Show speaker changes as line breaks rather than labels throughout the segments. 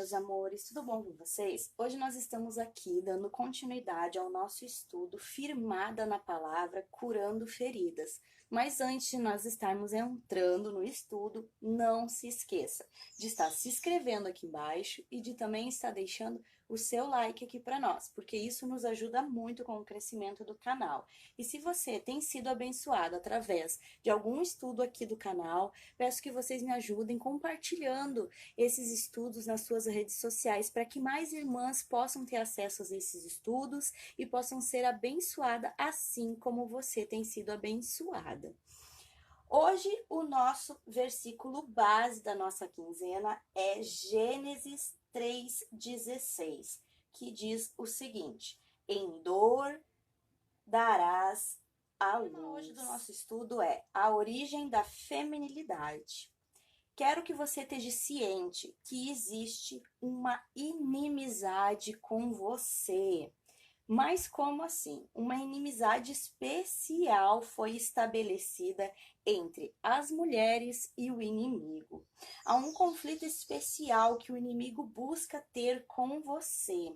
meus amores, tudo bom com vocês? Hoje nós estamos aqui dando continuidade ao nosso estudo Firmada na Palavra, Curando Feridas. Mas antes de nós estarmos entrando no estudo, não se esqueça de estar se inscrevendo aqui embaixo e de também estar deixando o seu like aqui para nós, porque isso nos ajuda muito com o crescimento do canal. E se você tem sido abençoado através de algum estudo aqui do canal, peço que vocês me ajudem compartilhando esses estudos nas suas redes sociais para que mais irmãs possam ter acesso a esses estudos e possam ser abençoadas assim como você tem sido abençoada. Hoje o nosso versículo base da nossa quinzena é Gênesis 3,16, que diz o seguinte: em dor darás a luz. O tema hoje do nosso estudo é a origem da feminilidade. Quero que você esteja ciente que existe uma inimizade com você. Mas como assim? Uma inimizade especial foi estabelecida entre as mulheres e o inimigo. Há um conflito especial que o inimigo busca ter com você.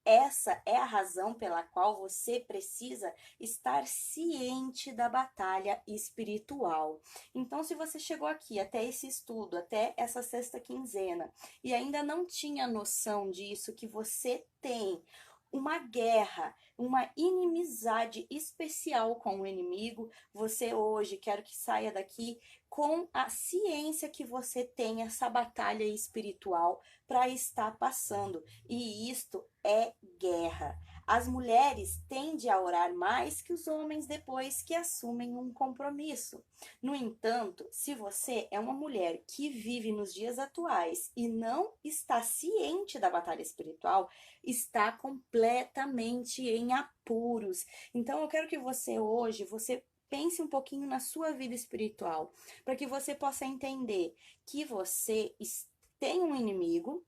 Essa é a razão pela qual você precisa estar ciente da batalha espiritual. Então, se você chegou aqui até esse estudo, até essa sexta quinzena, e ainda não tinha noção disso, que você tem uma guerra, uma inimizade especial com o inimigo, você hoje quero que saia daqui com a ciência que você tem essa batalha espiritual para estar passando. E isto é guerra. As mulheres tendem a orar mais que os homens depois que assumem um compromisso. No entanto, se você é uma mulher que vive nos dias atuais e não está ciente da batalha espiritual, está completamente em apuros. Então, eu quero que você hoje, você pense um pouquinho na sua vida espiritual, para que você possa entender que você tem um inimigo,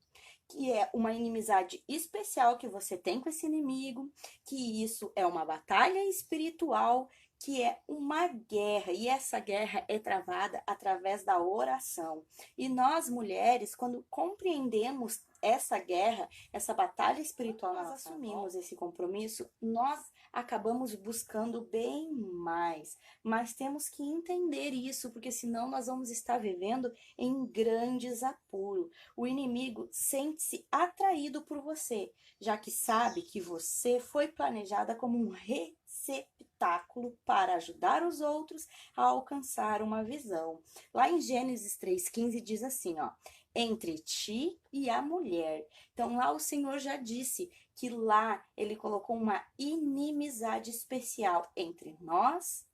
que é uma inimizade especial que você tem com esse inimigo, que isso é uma batalha espiritual, que é uma guerra, e essa guerra é travada através da oração. E nós, mulheres, quando compreendemos essa guerra, essa batalha espiritual, nós assumimos esse compromisso, nós acabamos buscando bem mais. Mas temos que entender isso, porque senão nós vamos estar vivendo em grandes apuros. O inimigo sente-se atraído por você, já que sabe que você foi planejada como um receptáculo para ajudar os outros a alcançar uma visão. Lá em Gênesis 3,15 diz assim, ó: entre ti e a mulher. Então lá o Senhor já disse que lá ele colocou uma inimizade especial entre nós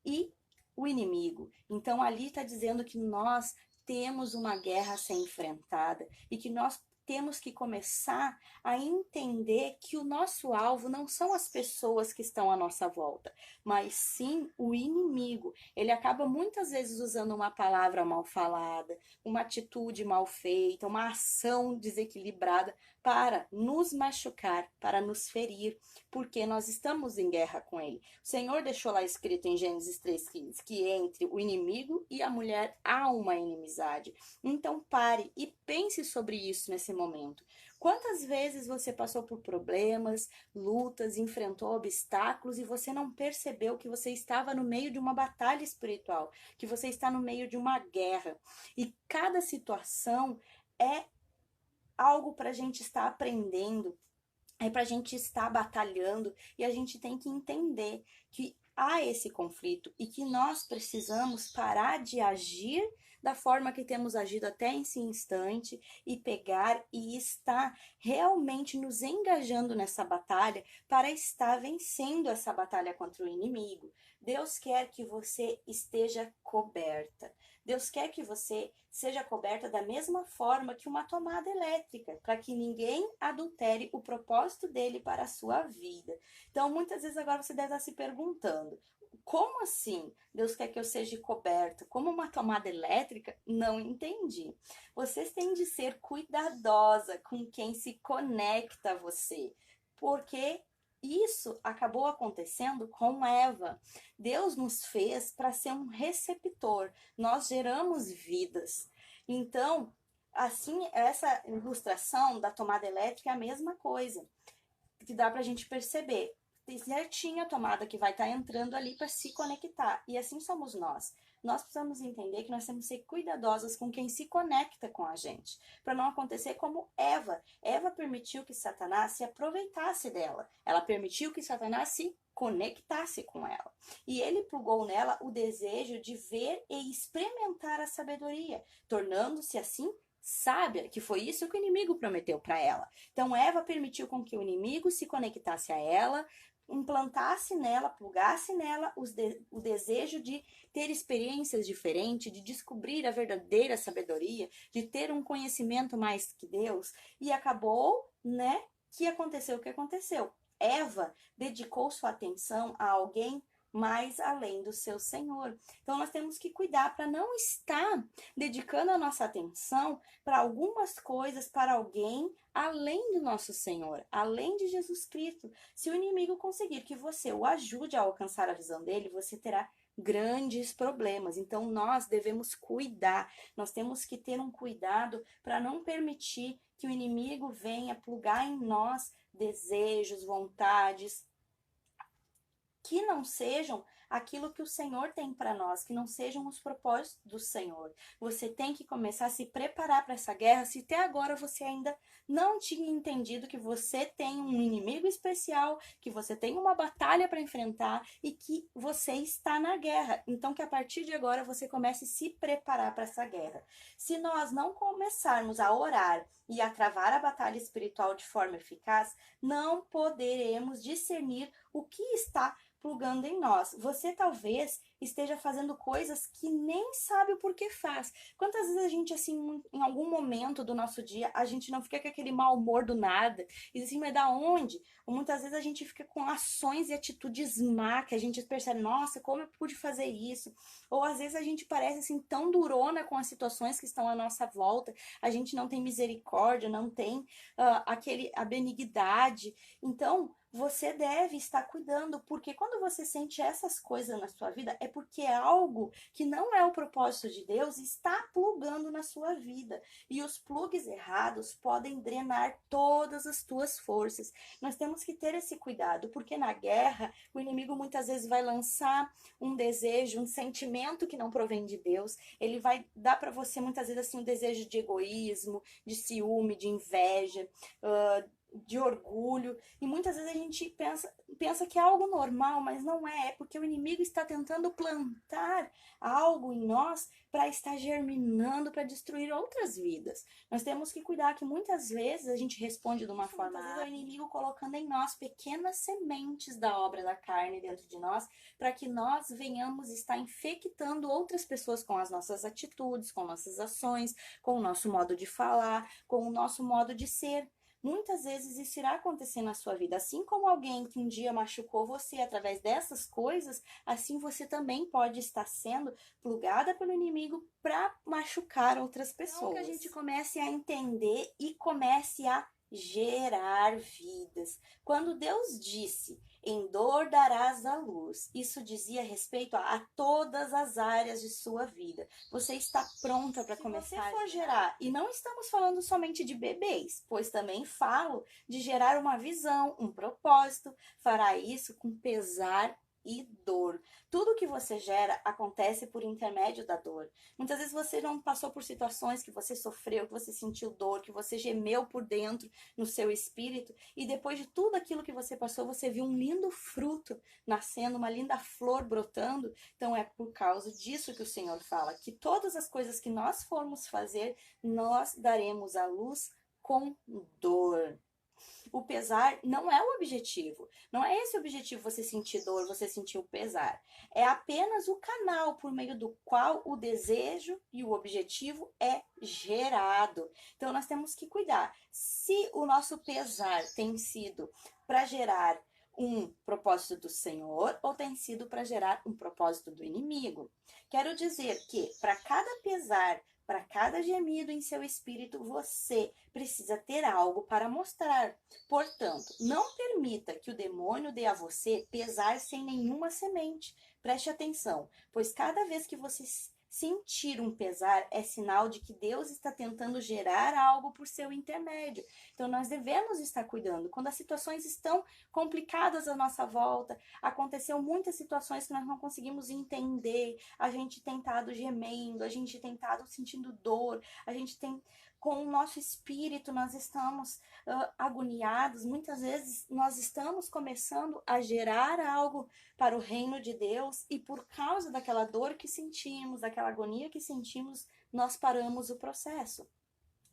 e o inimigo. Então ali está dizendo que nós temos uma guerra a ser enfrentada e que nós temos que começar a entender que o nosso alvo não são as pessoas que estão à nossa volta, mas sim o inimigo. Ele acaba muitas vezes usando uma palavra mal falada, uma atitude mal feita, uma ação desequilibrada para nos machucar, para nos ferir, porque nós estamos em guerra com ele. O Senhor deixou lá escrito em Gênesis 3,15 que entre o inimigo e a mulher há uma inimizade. Então pare e pense sobre isso nesse momento. Quantas vezes você passou por problemas, lutas, enfrentou obstáculos e você não percebeu que você estava no meio de uma batalha espiritual, que você está no meio de uma guerra? E cada situação é algo para a gente estar aprendendo, é para a gente estar batalhando, e a gente tem que entender que há esse conflito e que nós precisamos parar de agir da forma que temos agido até esse instante e pegar e estar realmente nos engajando nessa batalha para estar vencendo essa batalha contra o inimigo. Deus quer que você esteja coberta. Deus quer que você seja coberta da mesma forma que uma tomada elétrica, para que ninguém adultere o propósito dele para a sua vida. Então, muitas vezes agora você deve estar se perguntando: como assim Deus quer que eu seja coberta? Como uma tomada elétrica? Não entendi. Vocês têm de ser cuidadosa com quem se conecta a você, porque isso acabou acontecendo com Eva. Deus nos fez para ser um receptor. Nós geramos vidas. Então, assim, essa ilustração da tomada elétrica é a mesma coisa, que dá pra gente perceber. Tem certinho a tomada que vai estar entrando ali para se conectar. E assim somos nós. Nós precisamos entender que nós temos que ser cuidadosas com quem se conecta com a gente, para não acontecer como Eva. Eva permitiu que Satanás se aproveitasse dela. Ela permitiu que Satanás se conectasse com ela. E ele plugou nela o desejo de ver e experimentar a sabedoria, tornando-se assim sábia, que foi isso que o inimigo prometeu para ela. Então Eva permitiu com que o inimigo se conectasse a ela, implantasse nela, plugasse nela o desejo de ter experiências diferentes, de descobrir a verdadeira sabedoria, de ter um conhecimento mais que Deus, e acabou, né, que aconteceu o que aconteceu. Eva dedicou sua atenção a alguém mais além do seu Senhor. Então nós temos que cuidar para não estar dedicando a nossa atenção para algumas coisas, para alguém além do nosso Senhor, além de Jesus Cristo. Se o inimigo conseguir que você o ajude a alcançar a visão dele, você terá grandes problemas. Então nós devemos cuidar, nós temos que ter um cuidado para não permitir que o inimigo venha plugar em nós desejos, vontades, que não sejam aquilo que o Senhor tem para nós, que não sejam os propósitos do Senhor. Você tem que começar a se preparar para essa guerra, se até agora você ainda não tinha entendido que você tem um inimigo especial, que você tem uma batalha para enfrentar e que você está na guerra. Então que a partir de agora você comece a se preparar para essa guerra. Se nós não começarmos a orar e a travar a batalha espiritual de forma eficaz, não poderemos discernir o que está plugando em nós. Você talvez esteja fazendo coisas que nem sabe o porquê faz. Quantas vezes a gente, assim, em algum momento do nosso dia, a gente não fica com aquele mau humor do nada? E assim, mas da onde? Ou muitas vezes a gente fica com ações e atitudes má, que a gente percebe, nossa, como eu pude fazer isso? Ou às vezes a gente parece, assim, tão durona com as situações que estão à nossa volta, a gente não tem misericórdia, não tem a benignidade. Então, você deve estar cuidando, porque quando você sente essas coisas na sua vida, é porque algo que não é o propósito de Deus está plugando na sua vida. E os plugs errados podem drenar todas as tuas forças. Nós temos que ter esse cuidado, porque na guerra, o inimigo muitas vezes vai lançar um desejo, um sentimento que não provém de Deus. Ele vai dar para você muitas vezes assim um desejo de egoísmo, de ciúme, de inveja, de orgulho, e muitas vezes a gente pensa que é algo normal, mas não é porque o inimigo está tentando plantar algo em nós para estar germinando, para destruir outras vidas. Nós temos que cuidar que muitas vezes a gente responde de uma forma, é o inimigo colocando em nós pequenas sementes da obra da carne dentro de nós, para que nós venhamos estar infectando outras pessoas com as nossas atitudes, com nossas ações, com o nosso modo de falar, com o nosso modo de ser. Muitas vezes isso irá acontecer na sua vida. Assim como alguém que um dia machucou você através dessas coisas, assim você também pode estar sendo plugada pelo inimigo para machucar outras pessoas. Então que a gente comece a entender e comece a gerar vidas. Quando Deus disse, em dor darás à luz, isso dizia respeito a todas as áreas de sua vida. Você está pronta para começar? Se você for gerar, e não estamos falando somente de bebês, pois também falo de gerar uma visão, um propósito, fará isso com pesar e dor. Tudo que você gera acontece por intermédio da dor. Muitas vezes você não passou por situações que você sofreu, que você sentiu dor, que você gemeu por dentro no seu espírito, e depois de tudo aquilo que você passou, você viu um lindo fruto nascendo, uma linda flor brotando. Então é por causa disso que o Senhor fala, que todas as coisas que nós formos fazer, nós daremos à luz com dor. O pesar não é o objetivo. Não é esse o objetivo, você sentir dor, você sentir o pesar. É apenas o canal por meio do qual o desejo e o objetivo é gerado. Então nós temos que cuidar. Se o nosso pesar tem sido para gerar um propósito do Senhor ou tem sido para gerar um propósito do inimigo. Quero dizer que para cada pesar, para cada gemido em seu espírito, você precisa ter algo para mostrar. Portanto, não permita que o demônio dê a você pesar sem nenhuma semente. Preste atenção, pois cada vez que você sentir um pesar é sinal de que Deus está tentando gerar algo por seu intermédio. Então, nós devemos estar cuidando. Quando as situações estão complicadas à nossa volta, aconteceu muitas situações que nós não conseguimos entender, a gente tem estado gemendo, a gente tem estado sentindo dor, a gente tem, com o nosso espírito, nós estamos agoniados, muitas vezes nós estamos começando a gerar algo para o reino de Deus e por causa daquela dor que sentimos, daquela agonia que sentimos, nós paramos o processo.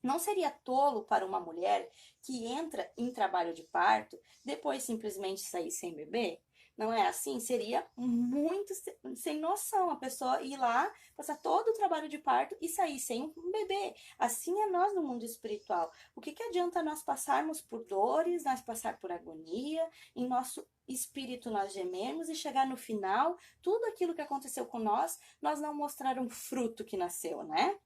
Não seria tolo para uma mulher que entra em trabalho de parto depois simplesmente sair sem bebê? Não é assim? Seria muito sem noção a pessoa ir lá, passar todo o trabalho de parto e sair sem um bebê. Assim é nós no mundo espiritual. O que adianta nós passarmos por dores, nós passar por agonia, em nosso espírito nós gememos e chegar no final, tudo aquilo que aconteceu com nós não mostrar um fruto que nasceu, né?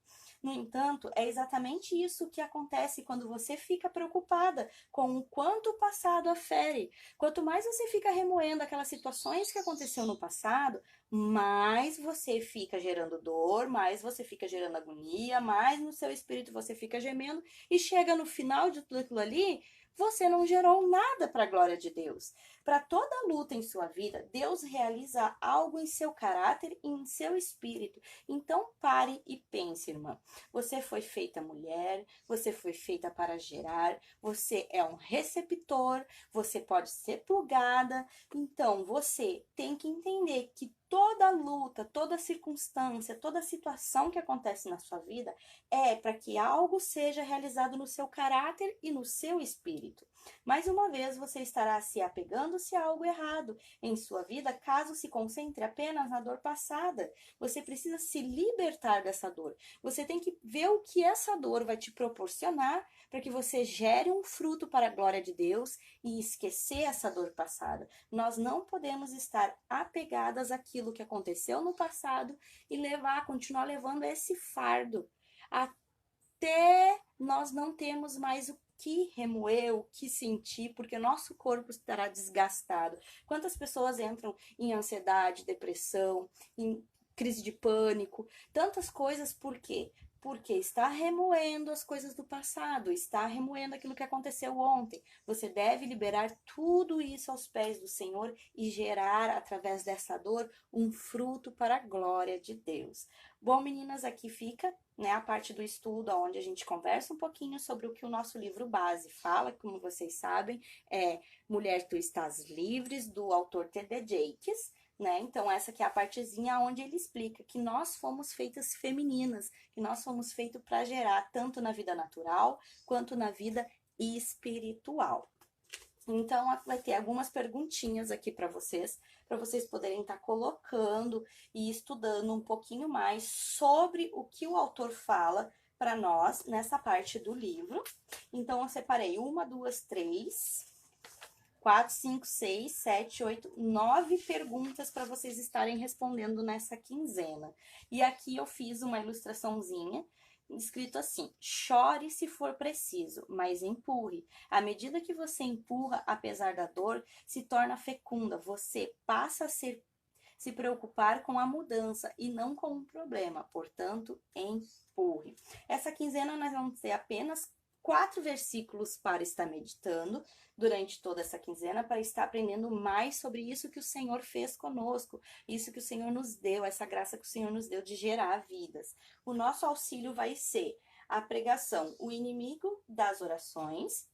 No entanto, é exatamente isso que acontece quando você fica preocupada com o quanto o passado afere. Quanto mais você fica remoendo aquelas situações que aconteceu no passado, mais você fica gerando dor, mais você fica gerando agonia, mais no seu espírito você fica gemendo e chega no final de tudo aquilo ali, você não gerou nada para a glória de Deus. Para toda luta em sua vida, Deus realiza algo em seu caráter e em seu espírito. Então pare e pense, irmã. Você foi feita mulher, você foi feita para gerar, você é um receptor, você pode ser plugada. Então você tem que entender que toda luta, toda circunstância, toda situação que acontece na sua vida é para que algo seja realizado no seu caráter e no seu espírito. Mais uma vez, você estará se apegando-se a algo errado em sua vida caso se concentre apenas na dor passada. Você precisa se libertar dessa dor. Você tem que ver o que essa dor vai te proporcionar para que você gere um fruto para a glória de Deus e esquecer essa dor passada. Nós não podemos estar apegadas àquilo que aconteceu no passado e continuar levando esse fardo até nós não termos mais o que remoer, o que sentir, porque nosso corpo estará desgastado. Quantas pessoas entram em ansiedade, depressão, em crise de pânico, tantas coisas, por quê? Porque está remoendo as coisas do passado, está remoendo aquilo que aconteceu ontem. Você deve liberar tudo isso aos pés do Senhor e gerar, através dessa dor, um fruto para a glória de Deus. Bom, meninas, aqui fica, né, a parte do estudo, onde a gente conversa um pouquinho sobre o que o nosso livro base fala, como vocês sabem, é Mulher, Tu Estás Livres, do autor T.D. Jakes. Né? Então, essa aqui é a partezinha onde ele explica que nós fomos feitas femininas, que nós fomos feitos para gerar tanto na vida natural quanto na vida espiritual. Então, vai ter algumas perguntinhas aqui para vocês poderem estar colocando e estudando um pouquinho mais sobre o que o autor fala para nós nessa parte do livro. Então, eu separei 1, 2, 3... 4, 5, 6, 7, 8, 9 perguntas para vocês estarem respondendo nessa quinzena. E aqui eu fiz uma ilustraçãozinha, escrito assim: chore se for preciso, mas empurre. À medida que você empurra, apesar da dor, se torna fecunda. Você passa a se preocupar com a mudança e não com o problema. Portanto, empurre. Essa quinzena nós vamos ter apenas 4 versículos para estar meditando durante toda essa quinzena, para estar aprendendo mais sobre isso que o Senhor fez conosco, isso que o Senhor nos deu, essa graça que o Senhor nos deu de gerar vidas. O nosso auxílio vai ser a pregação O Inimigo das Orações,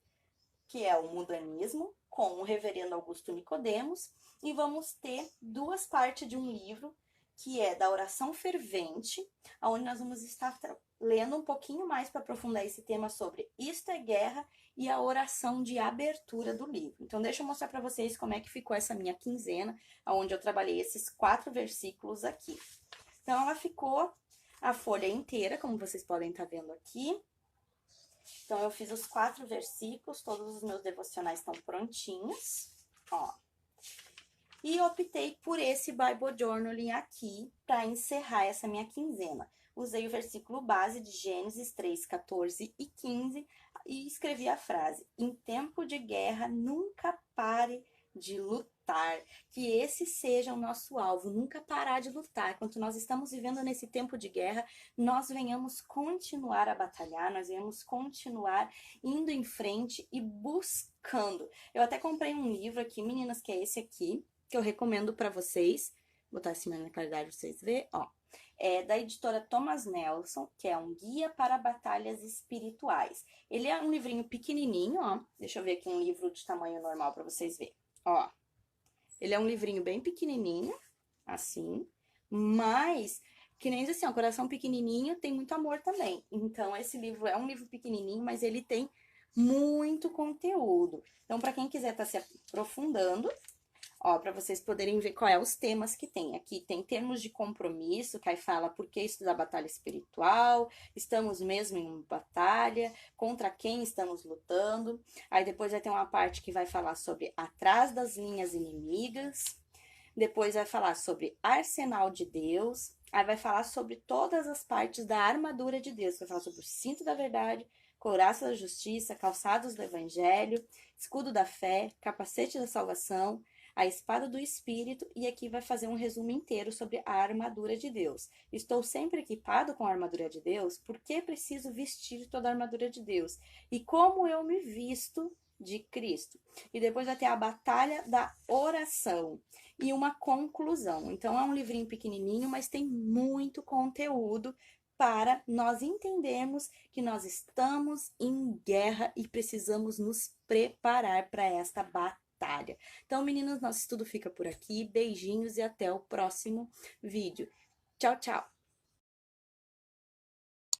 que é o mundanismo, com o reverendo Augusto Nicodemos, e vamos ter 2 partes de um livro, que é da oração fervente, onde nós vamos estar lendo um pouquinho mais para aprofundar esse tema sobre Isto é Guerra e a oração de abertura do livro. Então, deixa eu mostrar para vocês como é que ficou essa minha quinzena, onde eu trabalhei esses 4 versículos aqui. Então, ela ficou a folha inteira, como vocês podem estar vendo aqui. Então, eu fiz os 4 versículos, todos os meus devocionais estão prontinhos, ó. E optei por esse Bible Journaling aqui para encerrar essa minha quinzena. Usei o versículo base de Gênesis 3, 14 e 15 e escrevi a frase: em tempo de guerra, nunca pare de lutar. lutar, que esse seja o nosso alvo, nunca parar de lutar. Enquanto nós estamos vivendo nesse tempo de guerra, nós venhamos continuar a batalhar, nós venhamos continuar indo em frente e buscando. Eu até comprei um livro aqui, meninas, que é esse aqui, que eu recomendo para vocês. Vou botar assim na claridade pra vocês verem, ó. É da editora Thomas Nelson, que é um guia para batalhas espirituais. Ele é um livrinho pequenininho, ó. Deixa eu ver aqui um livro de tamanho normal para vocês verem. Ó, ele é um livrinho bem pequenininho, assim, mas que nem assim, ó, coração pequenininho tem muito amor também. Então esse livro é um livro pequenininho, mas ele tem muito conteúdo. Então para quem quiser estar se aprofundando, ó, para vocês poderem ver qual é os temas que tem. Aqui tem termos de compromisso, que aí fala por que estudar batalha espiritual, estamos mesmo em uma batalha, contra quem estamos lutando. Aí depois vai ter uma parte que vai falar sobre atrás das linhas inimigas. Depois vai falar sobre arsenal de Deus. Aí vai falar sobre todas as partes da armadura de Deus. Vai falar sobre o cinto da verdade, couraça da justiça, calçados do evangelho, escudo da fé, capacete da salvação, a espada do Espírito, e aqui vai fazer um resumo inteiro sobre a armadura de Deus. Estou sempre equipado com a armadura de Deus, porque preciso vestir toda a armadura de Deus? E como eu me visto de Cristo? E depois vai ter a batalha da oração e uma conclusão. Então é um livrinho pequenininho, mas tem muito conteúdo para nós entendermos que nós estamos em guerra e precisamos nos preparar para esta batalha. Então, meninas, nosso estudo fica por aqui. Beijinhos e até o próximo vídeo. Tchau, tchau!